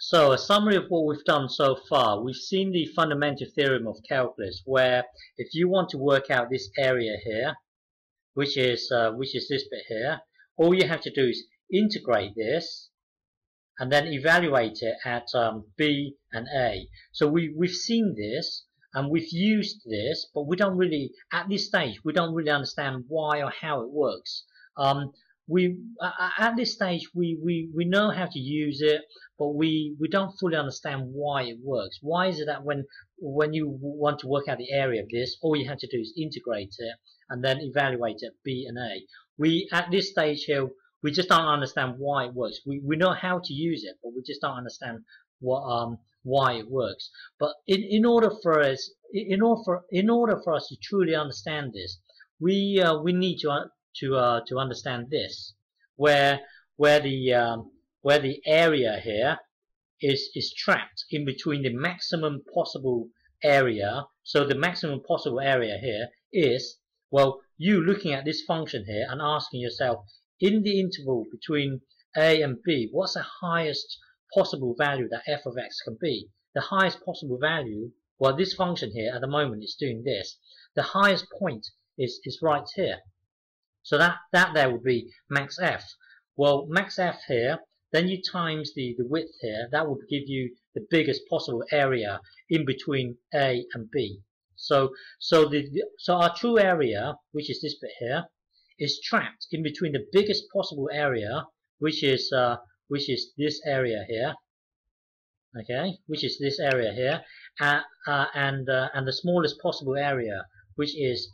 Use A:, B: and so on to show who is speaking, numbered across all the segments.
A: So, a summary of what we've done so far. We've seen the fundamental theorem of calculus, where if you want to work out this area here, which is this bit here, all you have to do is integrate this and then evaluate it at B and A. So we've seen this and we've used this, but we don't really, at this stage, we don't really understand why or how it works. At this stage we know how to use it, but we don't fully understand why it works. Why is it that when you want to work out the area of this, all you have to do is integrate it and then evaluate it B and A? At this stage here, we just don't understand why it works. We know how to use it, but we just don't understand why it works. But in order for us to truly understand this, we need to understand this, where the area here is trapped in between the maximum possible area. So the maximum possible area here is, well, you looking at this function here and asking yourself, in the interval between a and b, what's the highest possible value that f of x can be? The highest possible value, well, this function here at the moment is doing this. The highest point is right here. So that there would be max f. Well, max f here, then you times the width here, that would give you the biggest possible area in between a and b. So our true area, which is this bit here, is trapped in between the biggest possible area, which is this area here, okay, which is this area here, and the smallest possible area, which is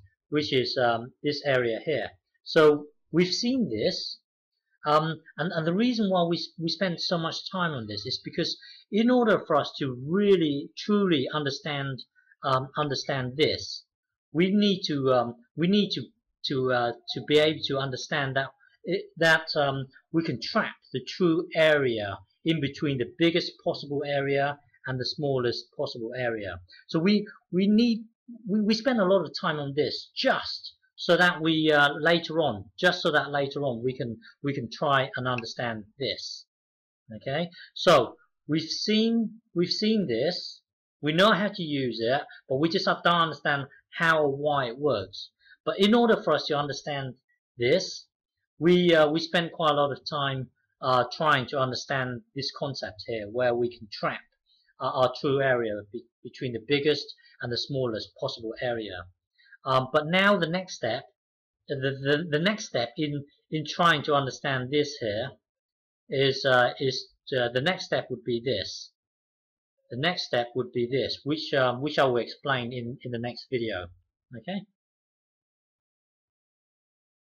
A: this area here. So we've seen this, and the reason why we spend so much time on this is because in order for us to really truly understand this, we need to be able to understand that we can trap the true area in between the biggest possible area and the smallest possible area. So we spend a lot of time on this just so that later on we can try and understand this. Okay, so we've seen this, we know how to use it, but we just have to understand how or why it works. But in order for us to understand this, we spend quite a lot of time trying to understand this concept here, where we can trap our true area between the biggest and the smallest possible area. But now the next step, the next step in trying to understand this here is the next step would be this. The next step would be this, which I will explain in the next video. Okay.